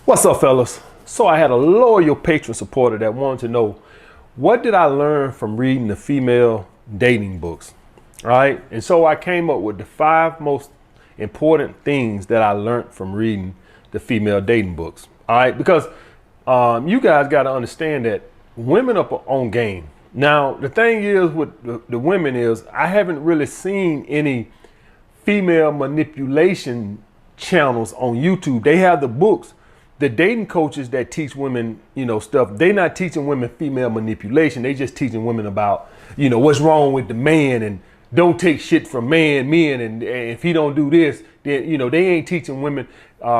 What's up, fellas? So I had a loyal patron supporter that wanted to know, what did I learn from reading the female dating books? All right. And so I came up with the 5 most important things that I learned from reading the female dating books. All right. Because you guys got to understand that women are on game. Now, the thing is with the women is I haven't really seen any female manipulation channels on YouTube. They have the books. The dating coaches that teach women, stuff, they're not teaching women female manipulation. They just teaching women about, what's wrong with the man and don't take shit from men. And if he don't do this, then, they ain't teaching women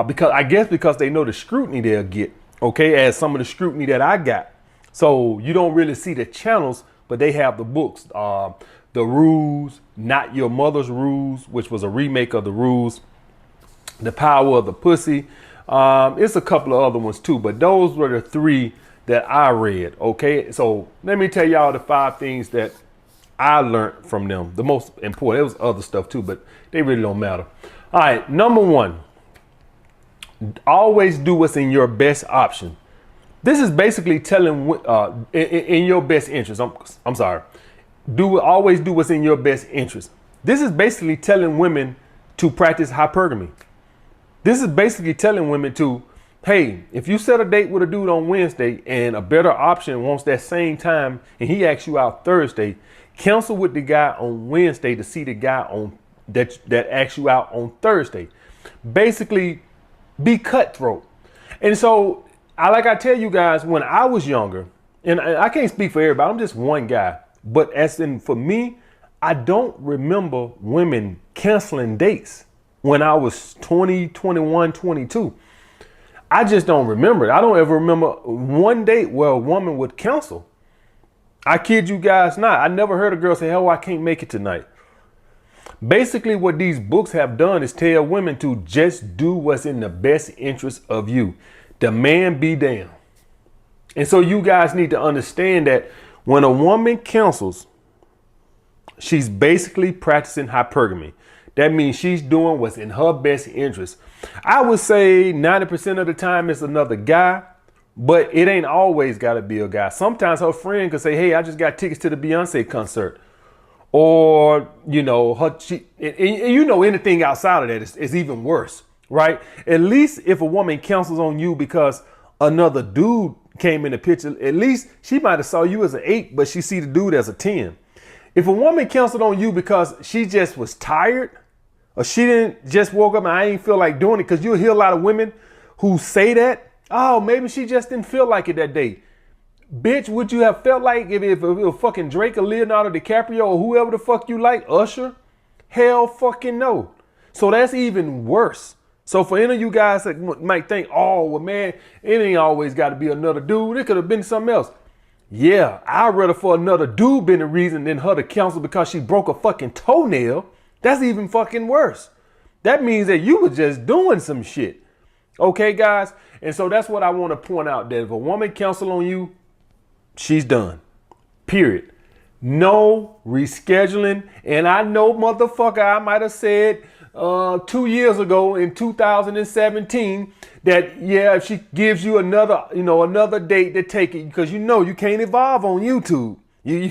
because they know the scrutiny they'll get. Okay. As some of the scrutiny that I got. So you don't really see the channels, but they have the books, The Rules, Not Your Mother's Rules, which was a remake of The Rules, The Power of the Pussy. It's a couple of other ones too, but those were the 3 that I read. Okay, so let me tell y'all the 5 things that I learned from them. The most important. There was other stuff too, but they really don't matter. All right, number 1, always do what's in your best option. This is basically telling in your best interest. I'm sorry. Always do what's in your best interest. This is basically telling women to practice hypergamy. This is basically telling women to, hey, if you set a date with a dude on Wednesday and a better option wants that same time and he asks you out Thursday, cancel with the guy on Wednesday to see the guy on that asks you out on Thursday. Basically, be cutthroat. And so, I tell you guys, when I was younger, and I can't speak for everybody, I'm just one guy, but for me, I don't remember women canceling dates. When I was 20, 21, 22, I just don't remember it. I don't ever remember one date where a woman would cancel. I kid you guys not. I never heard a girl say, "Hell, I can't make it tonight." Basically, what these books have done is tell women to just do what's in the best interest of you. The man be damned. And so you guys need to understand that when a woman cancels, she's basically practicing hypergamy. That means she's doing what's in her best interest. I would say 90% of the time it's another guy, but it ain't always got to be a guy. Sometimes her friend could say, "Hey, I just got tickets to the Beyonce concert." Or, anything outside of that is even worse, right? At least if a woman cancels on you because another dude came in the picture, at least she might have saw you as an 8, but she see the dude as a 10. If a woman canceled on you because she just was tired, or she didn't just woke up and I ain't feel like doing it, because you'll hear a lot of women who say that, "Oh, maybe she just didn't feel like it that day." Bitch, would you have felt like if it was fucking Drake or Leonardo DiCaprio or whoever the fuck you like, Usher? Hell fucking no. So that's even worse. So for any of you guys that might think, "Oh, well, man, it ain't always got to be another dude. It could have been something else." Yeah, I'd rather for another dude been the reason than her to cancel because she broke a fucking toenail. That's even fucking worse. That means that you were just doing some shit. Okay, guys? And so that's what I want to point out, that if a woman cancel on you, she's done. Period. No rescheduling. And I know, motherfucker, I might have said 2 years ago in 2017 that, yeah, if she gives you another date to take it, because you can't evolve on YouTube. You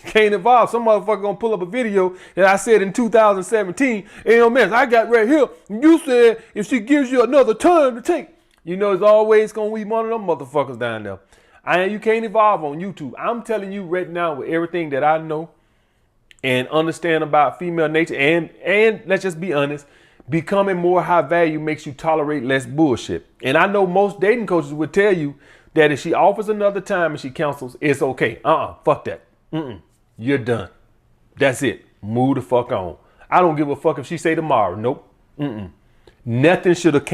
can't evolve. Some motherfucker gonna pull up a video that I said in 2017. "Hey, man, I got right here. You said if she gives you another time to take," it's always gonna be one of them motherfuckers down there. You can't evolve on YouTube. I'm telling you right now, with everything that I know and understand about female nature, and let's just be honest, becoming more high value makes you tolerate less bullshit. And I know most dating coaches would tell you that if she offers another time and she cancels, it's okay. Fuck that. You're done. That's it. Move the fuck on. I don't give a fuck if she say tomorrow. Nope. Nothing should have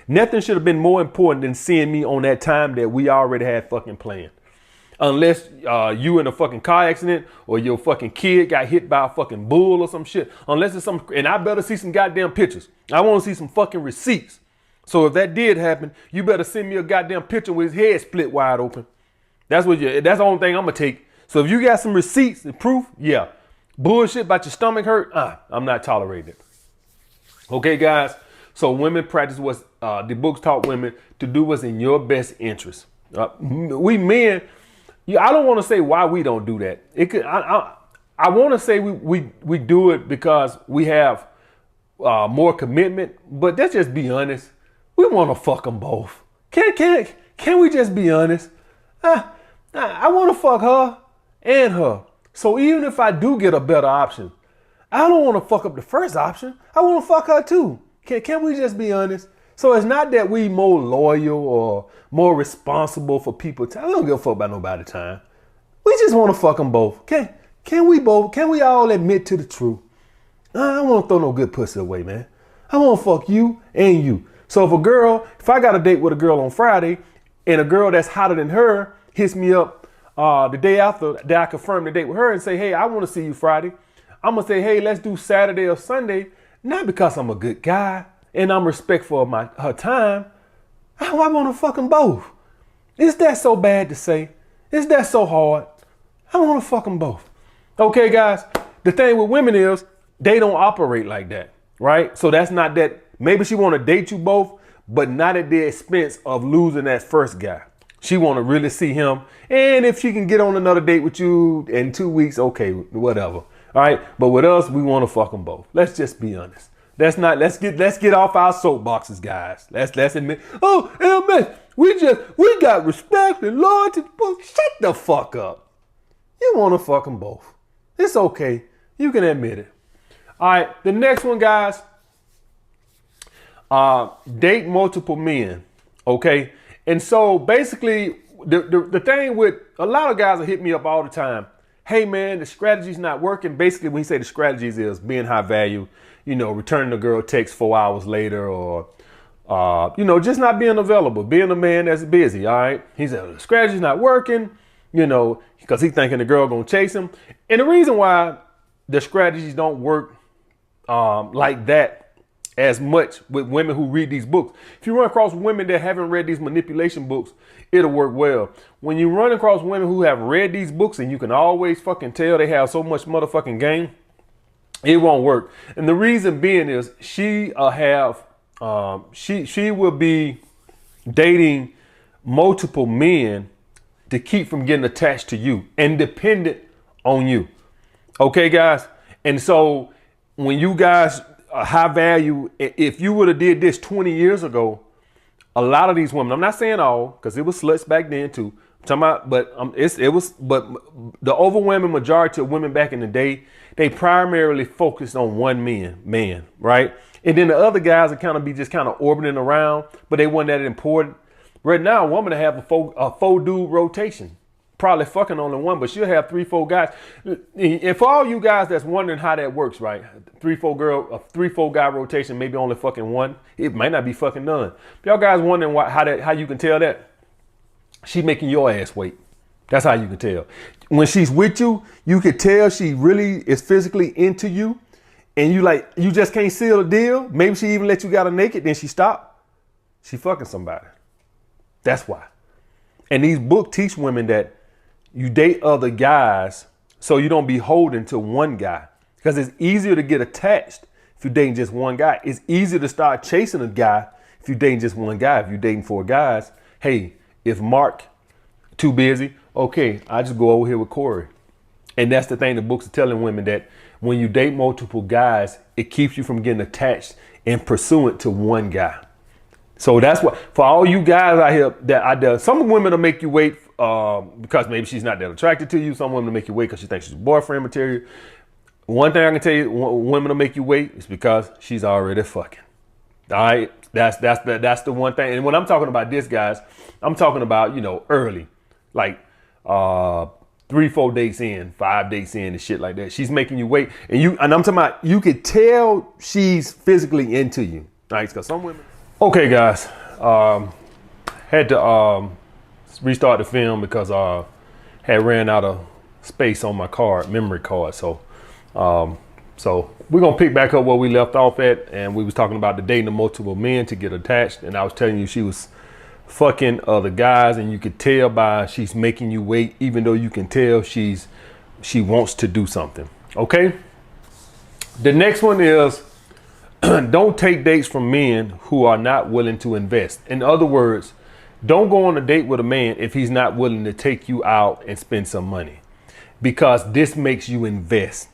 nothing should have been more important than seeing me on that time that we already had fucking planned. Unless you in a fucking car accident or your fucking kid got hit by a fucking bull or some shit. Unless it's and I better see some goddamn pictures. I want to see some fucking receipts. So if that did happen, you better send me a goddamn picture with his head split wide open. That's the only thing I'm gonna take. So if you got some receipts and proof, yeah. Bullshit about your stomach hurt, I'm not tolerating it. Okay, guys. So women practice what the books taught women to do what's in your best interest. We men, I don't want to say why we don't do that. It could, I want to say we do it because we have more commitment, but let's just be honest. We want to fuck them both. Can we just be honest? I want to fuck her and her. So even if I do get a better option, I don't want to fuck up the first option. I want to fuck her too. Can we just be honest? So it's not that we more loyal or more responsible for people. I don't give a fuck about nobody's time. We just want to fuck them both. Can we all admit to the truth? I don't want to throw no good pussy away, man. I want to fuck you and you. So if I got a date with a girl on Friday and a girl that's hotter than her hits me up the day after that I confirm the date with her and say, hey, I want to see you Friday. I'm going to say, hey, let's do Saturday or Sunday. Not because I'm a good guy and I'm respectful of her time. I want to fuck them both. Is that so bad to say? Is that so hard? I want to fuck them both. Okay, guys, the thing with women is they don't operate like that, right? So that's not that. Maybe she want to date you both, but not at the expense of losing that first guy. She want to really see him. And if she can get on another date with you in 2 weeks, okay, whatever. All right. But with us, we want to fuck them both. Let's just be honest. Let's get off our soapboxes, guys. Let's admit, oh, man, we got respect and loyalty. Shut the fuck up. You want to fuck them both. It's okay. You can admit it. All right. The next one, guys. Date multiple men. Okay. And so basically the thing with a lot of guys will hit me up all the time. Hey man, the strategy's not working. Basically when you say the strategies is being high value, returning the girl text 4 hours later or, just not being available, being a man that's busy. All right. He said the strategy's not working, because he's thinking the girl gonna chase him. And the reason why the strategies don't work like that as much with women who read these books. If you run across women that haven't read these manipulation books, it'll work well. When you run across women who have read these books and you can always fucking tell they have so much motherfucking game, it won't work. And the reason being is she will be dating multiple men to keep from getting attached to you and dependent on you. Okay, guys? And so when you guys high value, if you would have did this 20 years ago, a lot of these women, I'm not saying all, because it was sluts back then too. I'm talking about, but the overwhelming majority of women back in the day, they primarily focused on one man, right? And then the other guys would kind of orbiting around, but they weren't that important. Right now, a woman to have a four dude rotation. Probably fucking only one, but she'll have 3-4 guys. And for all you guys that's wondering how that works, right? 3-4 guy rotation, maybe only fucking one. It might not be fucking none. If y'all guys wondering how you can tell that, she's making your ass wait. That's how you can tell. When she's with you, you can tell she really is physically into you, and you just can't seal the deal. Maybe she even let you got her naked, then she stopped. She fucking somebody. That's why. And these books teach women that you date other guys so you don't be holding to one guy, because it's easier to get attached if you're dating just one guy. It's easier to start chasing a guy if you're dating just one guy. If you're dating 4 guys, hey, if Mark too busy, okay, I just go over here with Corey. And that's the thing the books are telling women, that when you date multiple guys, it keeps you from getting attached and pursuant to one guy. So that's what, for all you guys out here that I do, some women will make you wait because maybe she's not that attracted to you. Some women will make you wait because she thinks she's boyfriend material. One thing I can tell you, women will make you wait is because she's already fucking. All right, that's the one thing. And when I'm talking about this, guys, I'm talking about early, like 3-4 dates in, 5 dates in, and shit like that. She's making you wait, and I'm talking about you could tell she's physically into you. All right, because some women. Okay, guys, had to restart the film because had ran out of space on my memory card. So we're gonna pick back up where we left off at, and we was talking about the dating of multiple men to get attached, and I was telling you she was fucking other guys, and you could tell by she's making you wait, even though you can tell she wants to do something. Okay. The next one is Don't take dates from men who are not willing to invest. In other words, don't go on a date with a man if he's not willing to take you out and spend some money, because this makes you invest.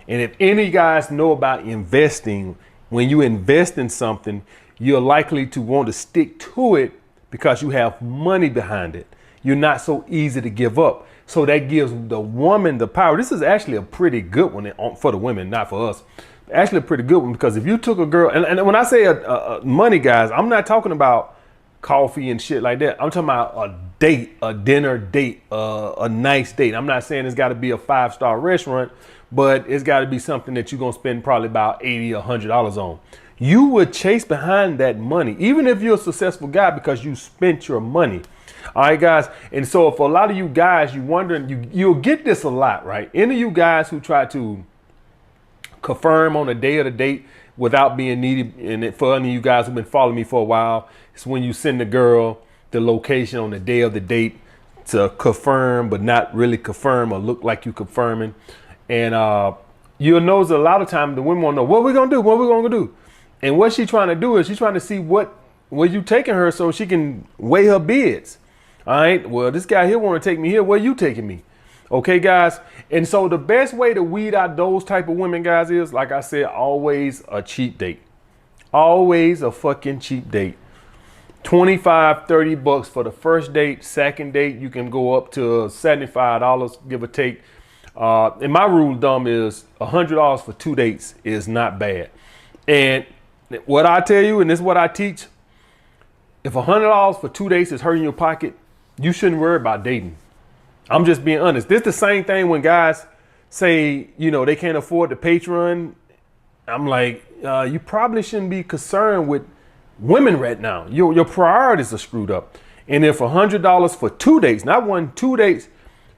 And if any guys know about investing, when you invest in something, you're likely to want to stick to it because you have money behind it. You're not so easy to give up. So that gives the woman the power. This is actually a pretty good one for the women, not for us. Actually a pretty good one, because if you took a girl, and when I say money, guys, I'm not talking about coffee and shit like that. I'm talking about a date, a dinner date, a nice date. I'm not saying it's got to be a 5-star restaurant, but it's got to be something that you're going to spend probably about $80 or $100 on. You would chase behind that money, even if you're a successful guy, because you spent your money. All right, guys. And so for a lot of you guys, you wondering, you'll get this a lot, right? Any of you guys who try to confirm on the day of the date without being needy, and for any of you guys who've been following me for a while, it's when you send the girl the location on the day of the date to confirm, but not really confirm or look like you confirming. And you'll notice a lot of times the women want to know what we're gonna do, what we're gonna do. And what she's trying to do is she's trying to see where you taking her so she can weigh her bids. All right, well, this guy here want to take me here, where you taking me? Okay, guys. And so the best way to weed out those type of women, guys, is, like I said, always a cheap date. Always a fucking cheap date. 25, 30 bucks for the first date. Second date, you can go up to $75, give or take. And my rule of thumb is $100 for 2 dates is not bad. And what I tell you, and this is what I teach, if $100 for 2 dates is hurting your pocket, you shouldn't worry about dating. I'm just being honest. This is the same thing when guys say, they can't afford the Patreon. I'm like, you probably shouldn't be concerned with women right now. Your priorities are screwed up. And if $100 for 2 dates, not 1, 2 dates,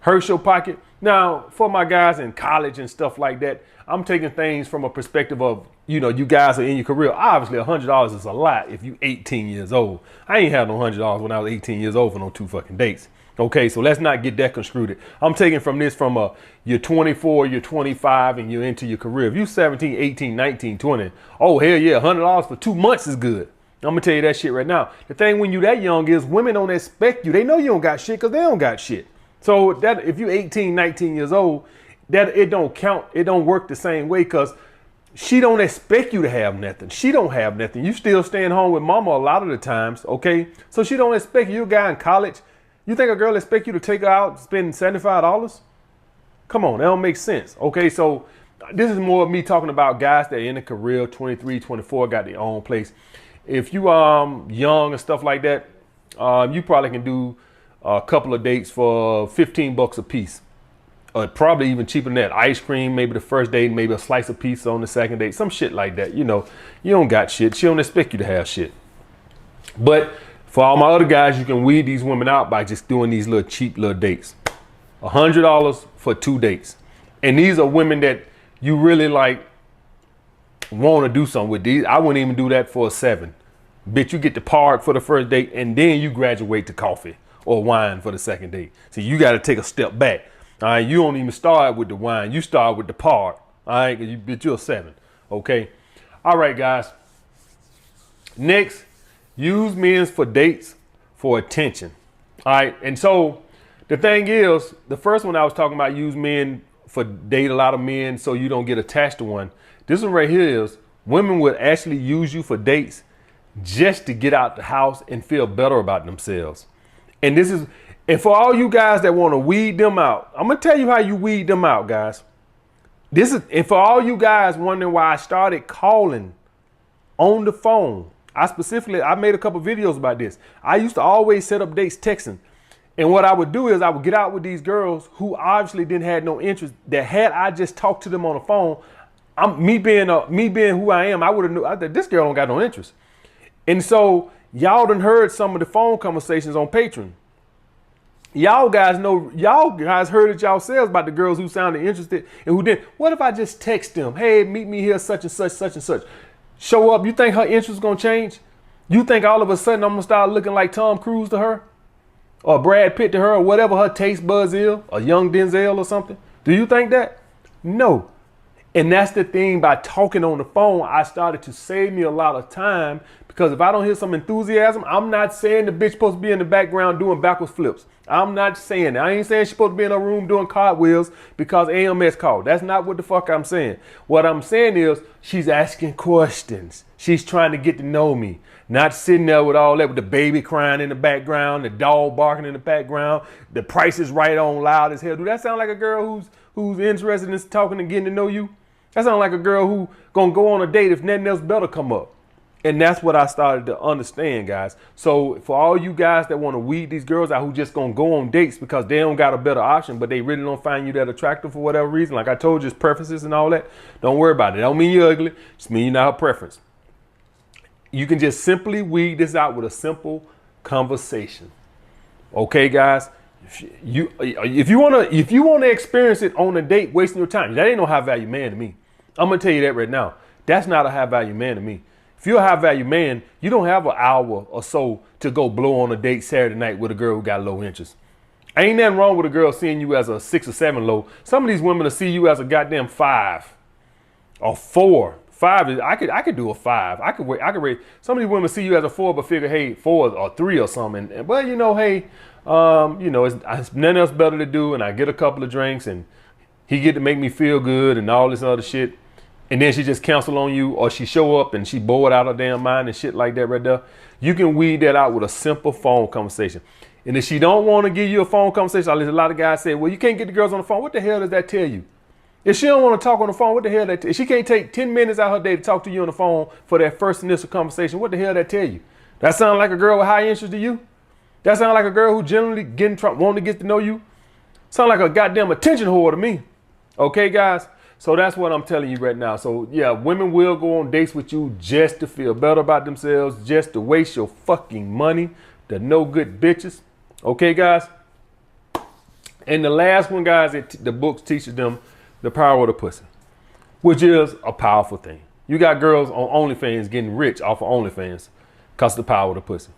hurts your pocket. Now, for my guys in college and stuff like that, I'm taking things from a perspective of, you guys are in your career. Obviously, $100 is a lot if you 18 years old. I ain't had no $100 when I was 18 years old for no 2 fucking dates. Okay, so let's not get that construed. I'm taking from this from you're 24, you're 25, and you're into your career. If you're 17, 18, 19, 20, oh, hell yeah, $100 for 2 months is good. I'm going to tell you that shit right now. The thing when you that young is women don't expect you. They know you don't got shit because they don't got shit. So that if you're 18, 19 years old, that it don't count. It don't work the same way, because she don't expect you to have nothing. She don't have nothing. You still staying home with mama a lot of the times, okay? So she don't expect you. You're a guy in college. You think a girl expect you to take her out, spend $75? Come on, that don't make sense. Okay, so this is more of me talking about guys that are in a career, 23, 24, got their own place. If you young and stuff like that, you probably can do a couple of dates for 15 bucks a piece. Probably even cheaper than that. Ice cream, maybe the first date, maybe a slice of pizza on the second date, some shit like that. You don't got shit. She don't expect you to have shit. But for all my other guys, you can weed these women out by just doing these little cheap little dates. $100 for 2 dates. And these are women that you really like want to do something with. These I wouldn't even do that for a 7. Bitch, you get the part for the first date and then you graduate to coffee or wine for the second date. So you got to take a step back. All right, you don't even start with the wine. You start with the part. All right, bitch, you're a 7. Okay. All right, guys. Next, use men for dates for attention. All right. And so the thing is, the first one I was talking about, use men for date a lot of men so you don't get attached to one. This one right here is women would actually use you for dates just to get out the house and feel better about themselves. And for all you guys that want to weed them out, I'm going to tell you how you weed them out, guys. And for all you guys wondering why I started calling on the phone, I made a couple videos about this. I used to always set up dates texting. And what I would do is I would get out with these girls who obviously didn't have no interest, that had I just talked to them on the phone, me being who I am, I would have knew that this girl don't got no interest. And so y'all done heard some of the phone conversations on Patreon. Y'all guys heard it yourselves about the girls who sounded interested and who didn't. What if I just text them, hey, meet me here, such and such, such and such. Show up. You think her interest is going to change? You think all of a sudden I'm going to start looking like Tom Cruise to her? Or Brad Pitt to her, or whatever her taste buds is, a young Denzel or something? Do you think that? No. And that's the thing, by talking on the phone, I started to save me a lot of time, because if I don't hear some enthusiasm, I'm not saying the bitch supposed to be in the background doing backwards flips. I'm not saying that. I ain't saying she's supposed to be in her room doing cartwheels because AMS called. That's not what the fuck I'm saying. What I'm saying is she's asking questions. She's trying to get to know me. Not sitting there with all that, with the baby crying in the background, the dog barking in the background, the Price is Right on loud as hell. Do that sound like a girl who's interested in talking and getting to know you? That sounds like a girl who gonna go on a date if nothing else better come up. And that's what I started to understand, guys. So for all you guys that want to weed these girls out who just gonna go on dates because they don't got a better option, but they really don't find you that attractive for whatever reason, like I told you, it's preferences and all that. Don't worry about it. Don't mean you're ugly. Just mean you're not her preference. You can just simply weed this out with a simple conversation. Okay, guys. If you wanna experience it on a date, wasting your time, that ain't no high value man to me. I'm gonna tell you that right now. That's not a high value man to me. If you're a high value man, you don't have an hour or so to go blow on a date Saturday night with a girl who got low interest. Ain't nothing wrong with a girl seeing you as a 6 or 7 low. Some of these women will see you as a goddamn 5 or 4. 5 is, I could do a 5. I could rate. Some of these women see you as a 4, but figure, hey, 4 or 3 or something. But hey, it's nothing else better to do, and I get a couple of drinks, and he get to make me feel good and all this other shit. And then she just cancel on you, or she show up and she bored out her damn mind and shit like that right there. You can weed that out with a simple phone conversation. And if she don't want to give you a phone conversation, a lot of guys say, well, you can't get the girls on the phone. What the hell does that tell you? If she don't want to talk on the phone, what the hell if she can't take 10 minutes out of her day to talk to you on the phone for that first initial conversation, what the hell that tell you? That sound like a girl with high interest to you? That sound like a girl who generally wanting to get to know you? Sound like a goddamn attention whore to me. Okay, guys? So that's what I'm telling you right now. So yeah, women will go on dates with you just to feel better about themselves, just to waste your fucking money. The no good bitches. Okay, guys? And the last one, guys, the books teaches them the power of the pussy, which is a powerful thing. You got girls on OnlyFans getting rich off of OnlyFans because of the power of the pussy.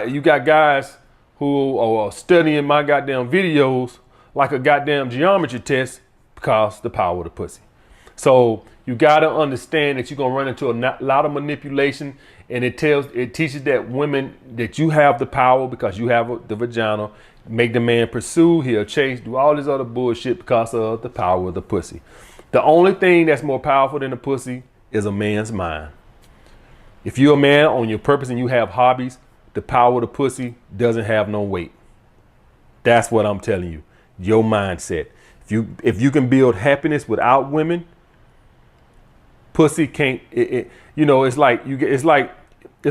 You got guys who are studying my goddamn videos like a goddamn geometry test because the power of the pussy. So you got to understand that you're going to run into a lot of manipulation, and it teaches that women that you have the power because you have the vagina. Make the man pursue, he'll chase, do all this other bullshit because of the power of the pussy. The only thing that's more powerful than the pussy is a man's mind. If you're a man on your purpose and you have hobbies, the power of the pussy doesn't have no weight. That's what I'm telling you. Your mindset. If you can build happiness without women, pussy can't. It's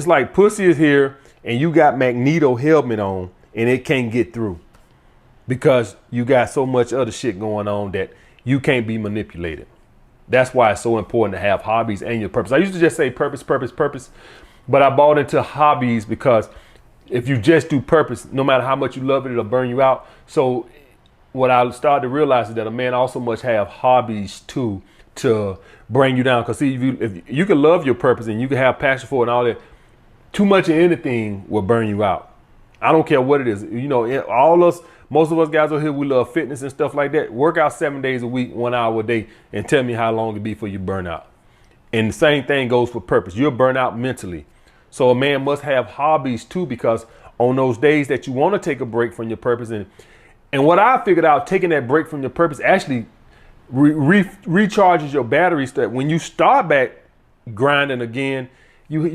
like pussy is here and you got Magneto helmet on and it can't get through because you got so much other shit going on that you can't be manipulated. That's why it's so important to have hobbies and your purpose. I used to just say purpose, but I bought into hobbies because if you just do purpose, no matter how much you love it, it'll burn you out. So what I started to realize is that a man also must have hobbies too to bring you down. Because see, if you can love your purpose and you can have passion for it and all that, too much of anything will burn you out. I don't care what it is. Most of us guys over here, we love fitness and stuff like that. Work out 7 days a week, 1 hour a day, and tell me how long it be for you burn out. And the same thing goes for purpose. You'll burn out mentally. So a man must have hobbies too, because on those days that you want to take a break from your purpose, and what I figured out, taking that break from your purpose actually recharges your batteries. That when you start back grinding again, you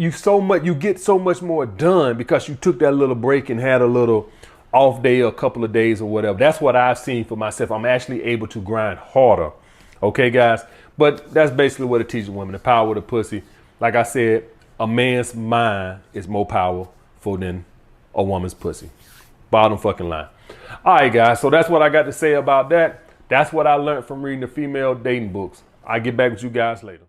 get so much more done because you took that little break and had a little off day or a couple of days or whatever. That's what I've seen for myself. I'm actually able to grind harder. Okay, guys? But that's basically what it teaches women, the power of the pussy. Like I said, a man's mind is more powerful than a woman's pussy. Bottom fucking line. All right, guys. So that's what I got to say about that. That's what I learned from reading the female dating books. I'll get back with you guys later.